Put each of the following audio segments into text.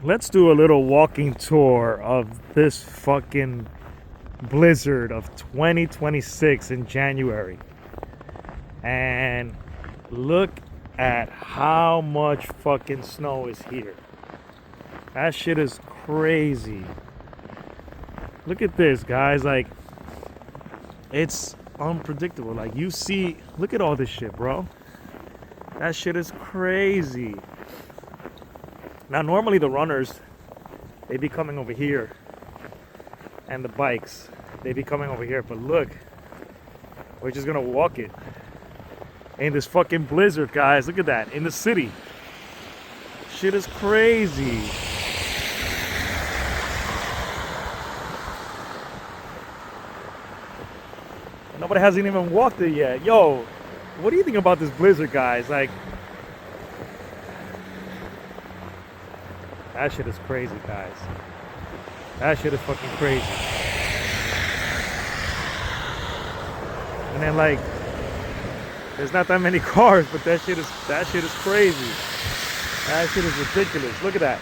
let's do a little walking tour of this fucking blizzard of 2026 in January. And look at how much fucking snow is here. That shit is crazy. Look at this, guys. Like, it's unpredictable. Like, you see, look at all this shit, bro. That shit is crazy. Now, normally the runners, they be coming over here. And the bikes, they be coming over here. But look, we're just gonna walk it. In this fucking blizzard, guys. Look at that. In the city. Shit is crazy. Nobody hasn't even walked it yet. Yo, what do you think about this blizzard, guys? Like, that shit is crazy, guys. That shit is fucking crazy. And then, like, there's not that many cars, but that shit is crazy. That shit is ridiculous. Look at that.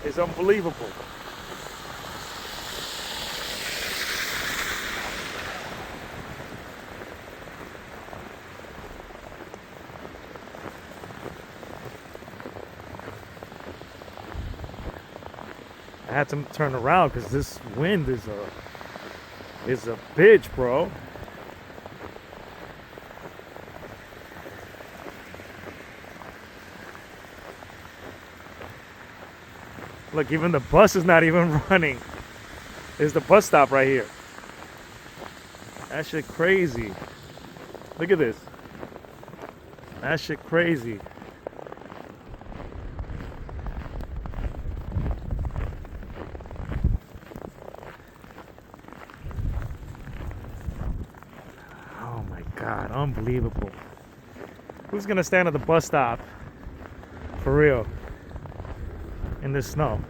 It's unbelievable. I had to turn around because this wind is a bitch, bro. Look, even the bus is not even running. There's the bus stop right here. That shit crazy. Look at this. That shit crazy. Oh my God, unbelievable. Who's gonna stand at the bus stop? For real. In this snow.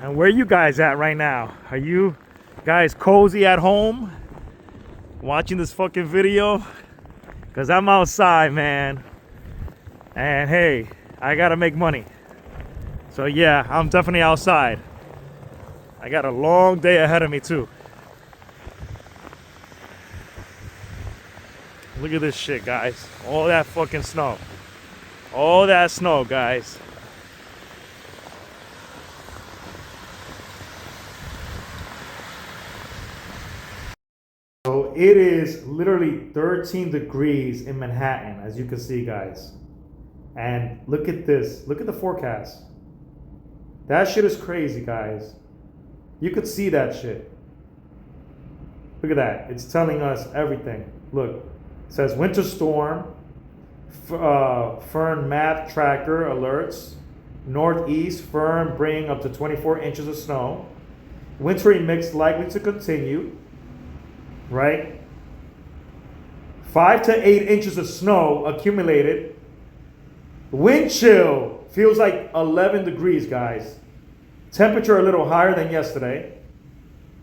And where are you guys at right now? Are you guys cozy at home watching this fucking video? Because I'm outside, man. And hey, I gotta make money. So yeah, I'm definitely outside. I got a long day ahead of me too. Look at this shit, guys. All that fucking snow. All that snow, guys. So it is literally 13 degrees in Manhattan, as you can see, guys. And look at this. Look at the forecast. That shit is crazy, guys. You could see that shit. Look at that. It's telling us everything. Look. It says winter storm, Fern map tracker alerts, northeast Fern bringing up to 24 inches of snow, wintry mix likely to continue, right? 5 to 8 inches of snow accumulated. Wind chill feels like 11 degrees, guys. Temperature a little higher than yesterday.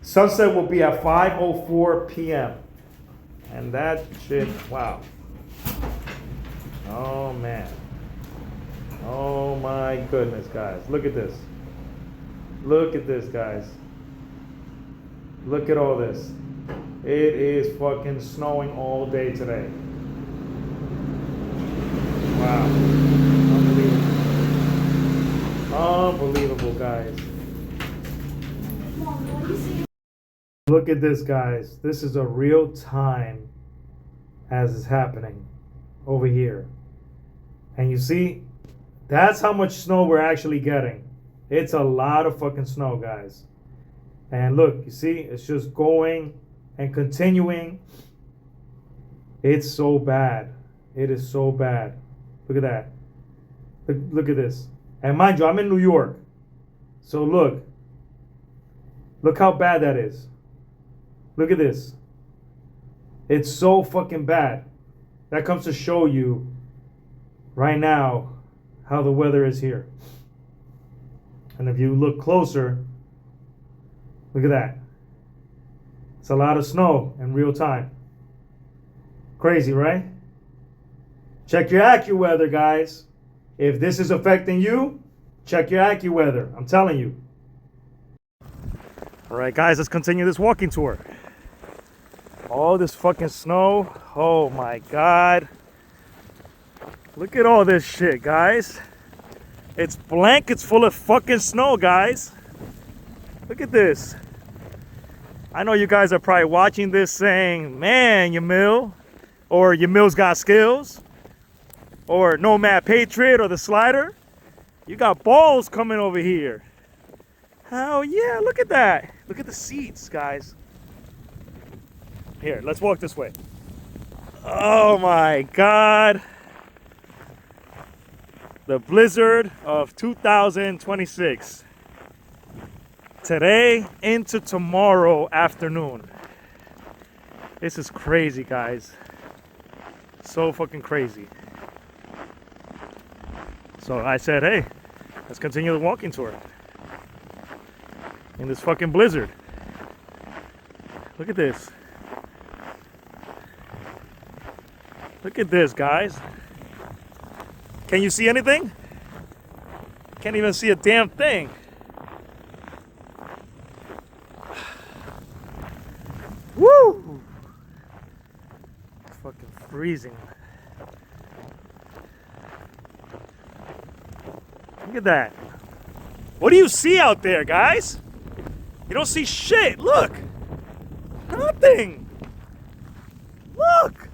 Sunset will be at 5:04 p.m. And that shit, wow. Oh, man. Oh, my goodness, guys. Look at this. Look at this, guys. Look at all this. It is fucking snowing all day today. Wow. Unbelievable. Unbelievable, guys. Look at this, guys. This is a real time as it's happening over here. And you see, that's how much snow we're actually getting. It's a lot of fucking snow, guys. And look, you see, it's just going and continuing. It's so bad. It is so bad. Look at that. Look at this. And mind you, I'm in New York. So look. Look how bad that is. Look at this. It's so fucking bad. That comes to show you right now how the weather is here. And if you look closer, look at that. It's a lot of snow in real time. Crazy, right? Check your AccuWeather, guys. If this is affecting you, check your AccuWeather. I'm telling you. All right, guys, let's continue this walking tour. All this fucking snow. Oh my God. Look at all this shit, guys. It's blankets full of fucking snow, guys. Look at this. I know you guys are probably watching this saying, man, Yamil, or Yamil's got skills, or Nomad Patriot, or the Slider. You got balls coming over here. Hell yeah, look at that. Look at the seats, guys. Here, let's walk this way. Oh my God. The blizzard of 2026. Today into tomorrow afternoon. This is crazy, guys. So fucking crazy. So I said, hey, let's continue the walking tour in this fucking blizzard. Look at this. Look at this, guys. Can you see anything? Can't even see a damn thing. Woo! It's fucking freezing. Look at that. What do you see out there, guys? You don't see shit. Look. Nothing. Look.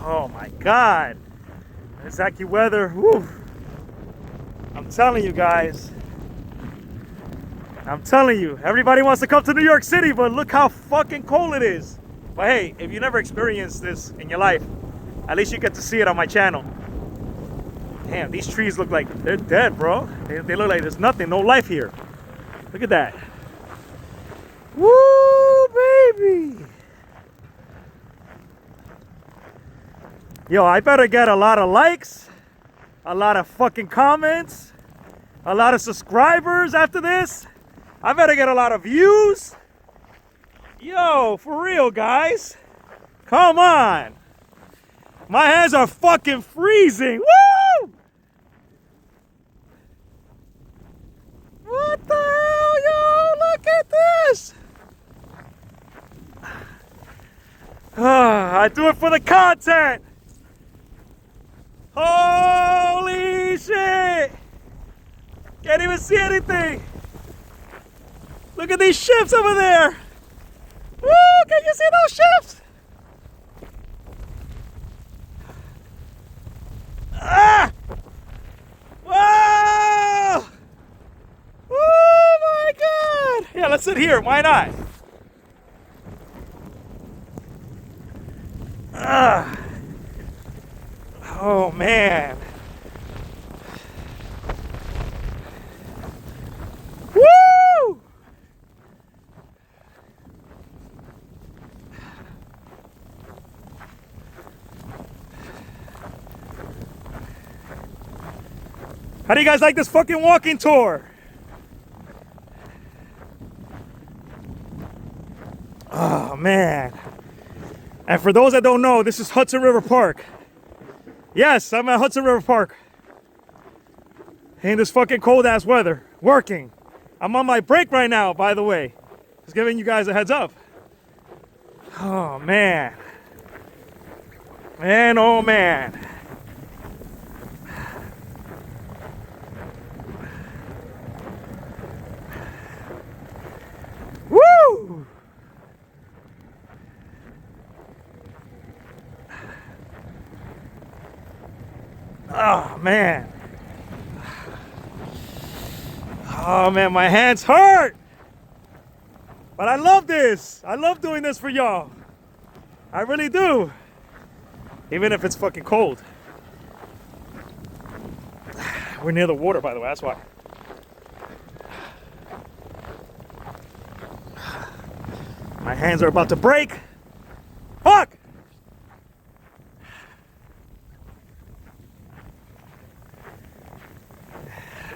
Oh my God. This AccuWeather. Woo. I'm telling you guys. I'm telling you. Everybody wants to come to New York City, but look how fucking cold it is. But hey, if you never experienced this in your life, at least you get to see it on my channel. Damn, these trees look like they're dead, bro. They look like there's nothing, no life here. Look at that. Woo, baby. Yo, I better get a lot of likes, a lot of fucking comments, a lot of subscribers after this. I better get a lot of views. Yo, for real, guys. Come on. My hands are fucking freezing. Woo! What the hell, yo? Look at this. I do it for the content. Holy shit! Can't even see anything. Look at these ships over there. Woo! Can you see those ships? Ah! Whoa! Oh my God! Yeah, let's sit here. Why not? Ah! Oh man! Woo! How do you guys like this fucking walking tour? Oh man. And for those that don't know, this is Hudson River Park. Yes, I'm at Hudson River Park. In this fucking cold ass weather. Working. I'm on my break right now, by the way. Just giving you guys a heads up. Oh man. Man, oh man. Woo! Oh man. Oh man, my hands hurt. But I love this. I love doing this for y'all. I really do. Even if it's fucking cold. We're near the water, by the way, that's why. My hands are about to break. Fuck!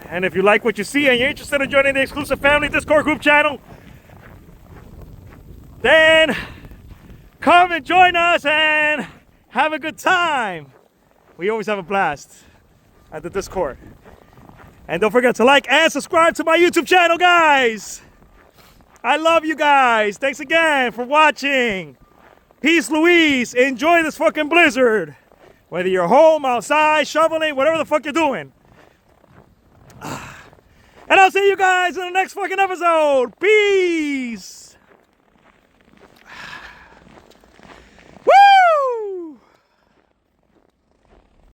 And if you like what you see and you're interested in joining the exclusive family Discord group channel, then come and join us and have a good time. We always have a blast at the Discord. And don't forget to like and subscribe to my YouTube channel, guys. I love you guys. Thanks again for watching. Peace, Louise. Enjoy this fucking blizzard. Whether you're home, outside, shoveling, whatever the fuck you're doing. And I'll see you guys in the next fucking episode. Peace.